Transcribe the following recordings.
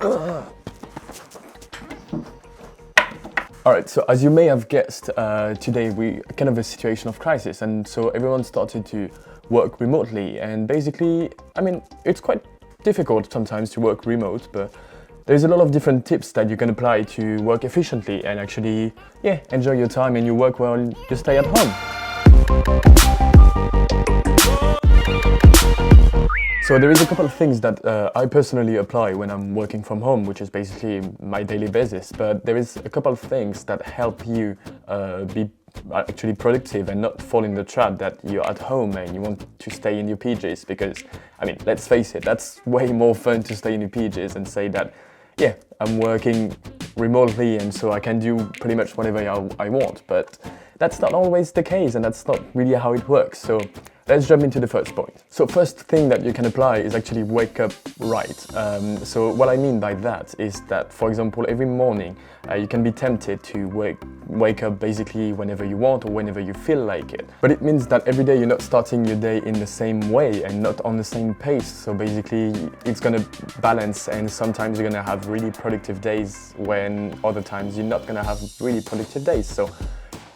All right, so as you may have guessed, today we kind of a situation of crisis, and so everyone started to work remotely. And basically, I mean, it's quite difficult sometimes to work remote, but there's a lot of different tips that you can apply to work efficiently and actually, enjoy your time and you work while you stay at home. So there is a couple of things that I personally apply when I'm working from home, which is basically my daily basis. But there is a couple of things that help you be actually productive and not fall in the trap that you're at home and you want to stay in your PJs. Because, I mean, let's face it, that's way more fun to stay in your PJs and say that, I'm working remotely and so I can do pretty much whatever I want. But that's not always the case, and that's not really how it works. So let's jump into the first point. So first thing that you can apply is actually wake up right. So what I mean by that is that, for example, every morning you can be tempted to wake up basically whenever you want or whenever you feel like it. But it means that every day you're not starting your day in the same way and not on the same pace. So basically it's gonna balance, and sometimes you're gonna have really productive days when other times you're not gonna have really productive days. So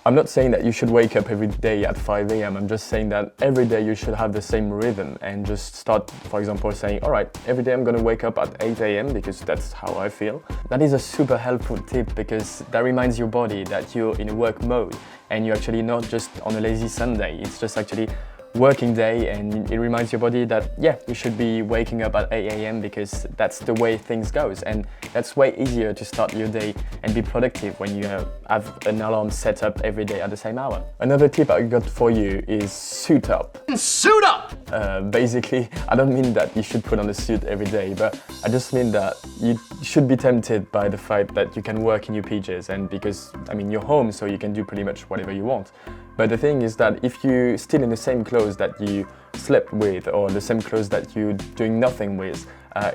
I'm not saying that you should wake up every day at 5 a.m. I'm just saying that every day you should have the same rhythm and just start, for example, saying, all right, every day I'm gonna wake up at 8 a.m. because that's how I feel. That is a super helpful tip because that reminds your body that you're in a work mode and you're actually not just on a lazy Sunday. It's just actually working day, and it reminds your body that you should be waking up at 8 a.m. because that's the way things goes, and that's way easier to start your day and be productive when you have an alarm set up every day at the same hour. Another tip I got for you is suit up. Suit up! Basically, I don't mean that you should put on a suit every day, but I just mean that you should be tempted by the fact that you can work in your PJs, and because, I mean, you're home, so you can do pretty much whatever you want. But the thing is that if you're still in the same clothes that you slept with or the same clothes that you're doing nothing with,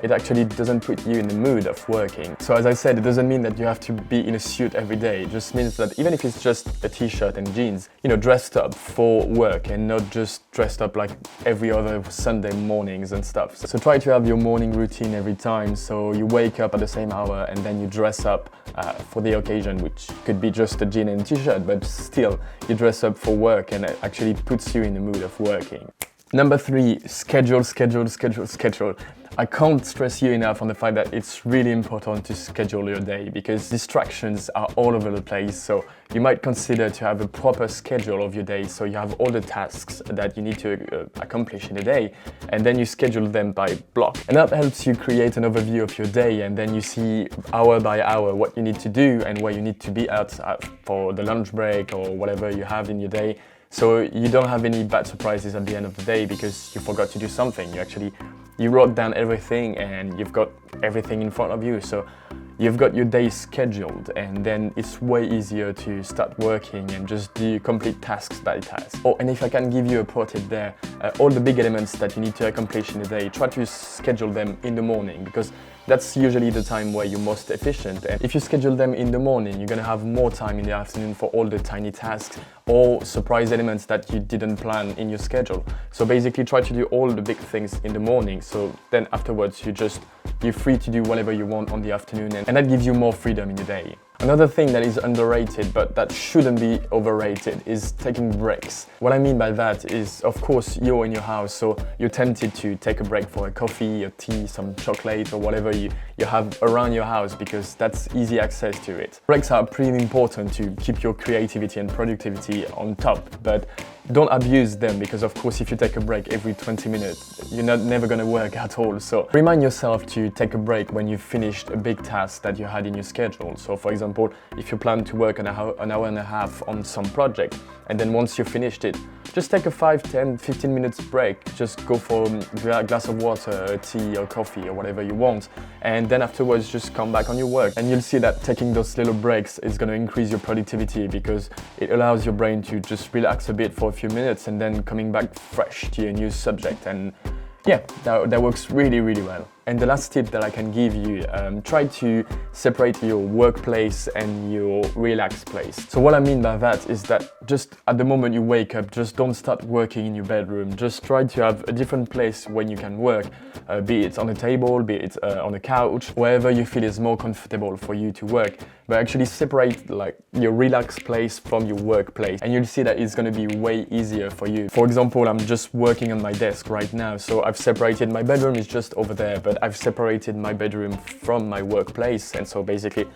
it actually doesn't put you in the mood of working. So as I said, it doesn't mean that you have to be in a suit every day. It just means that even if it's just a t-shirt and jeans, dressed up for work and not just dressed up like every other Sunday mornings and stuff. So try to have your morning routine every time. So you wake up at the same hour and then you dress up for the occasion, which could be just a jean and t-shirt, but still you dress up for work and it actually puts you in the mood of working. Number 3, schedule. I can't stress you enough on the fact that it's really important to schedule your day because distractions are all over the place. So you might consider to have a proper schedule of your day, so you have all the tasks that you need to accomplish in a day, and then you schedule them by block. And that helps you create an overview of your day, and then you see hour by hour what you need to do and where you need to be at for the lunch break or whatever you have in your day. So you don't have any bad surprises at the end of the day because you forgot to do something. You wrote down everything and you've got everything in front of you. So you've got your day scheduled, and then it's way easier to start working and just do complete tasks by task. Oh, and if I can give you a pro tip there, all the big elements that you need to accomplish in a day, try to schedule them in the morning because that's usually the time where you're most efficient. And if you schedule them in the morning, you're gonna have more time in the afternoon for all the tiny tasks or surprise elements that you didn't plan in your schedule. So basically try to do all the big things in the morning, so then afterwards you're free to do whatever you want on the afternoon, and that gives you more freedom in your day. Another thing that is underrated but that shouldn't be overrated is taking breaks. What I mean by that is, of course, you're in your house, so you're tempted to take a break for a coffee, a tea, some chocolate or whatever you have around your house because that's easy access to it. Breaks are pretty important to keep your creativity and productivity on top, but don't abuse them because, of course, if you take a break every 20 minutes, you're never gonna work at all. So remind yourself to take a break when you've finished a big task that you had in your schedule. So for example, if you plan to work an hour and a half on some project, and then once you finished it, just take a 5, 10, 15 minutes break. Just go for a glass of water, a tea or coffee or whatever you want. And then afterwards, just come back on your work. And you'll see that taking those little breaks is gonna increase your productivity because it allows your brain to just relax a bit for a few minutes and then coming back fresh to your new subject. And that works really, really well. And the last tip that I can give you, try to separate your workplace and your relaxed place. So what I mean by that is that just at the moment you wake up, just don't start working in your bedroom. Just try to have a different place when you can work, be it on a table, be it on a couch, wherever you feel is more comfortable for you to work. But actually separate like your relaxed place from your workplace, and you'll see that it's going to be way easier for you. For example, I'm just working on my desk right now, so I've separated, my bedroom is just over there, but I've separated my bedroom from my workplace. And so basically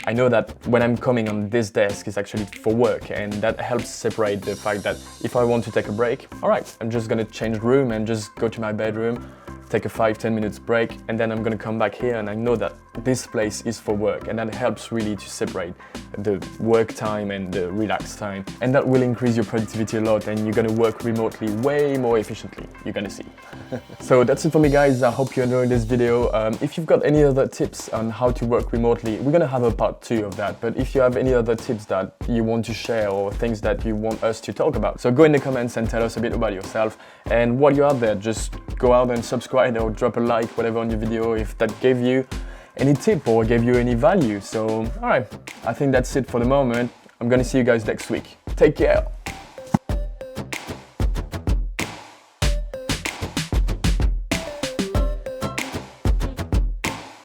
I know that when I'm coming on this desk, it's actually for work, and that helps separate the fact that if I want to take a break, all right, I'm just gonna change room and just go to my bedroom, take a 5-10 minutes break, and then I'm gonna come back here, and I know that this place is for work, and that helps really to separate the work time and the relaxed time, and that will increase your productivity a lot, and you're gonna work remotely way more efficiently, you're gonna see. So that's it for me, guys. I hope you enjoyed this video. If you've got any other tips on how to work remotely, we're gonna have a part 2 of that, but if you have any other tips that you want to share or things that you want us to talk about, so go in the comments and tell us a bit about yourself. And while you're out there, just go out and subscribe or drop a like, whatever, on your video if that gave you any tip or gave you any value. So, alright, I think that's it for the moment. I'm gonna see you guys next week. Take care.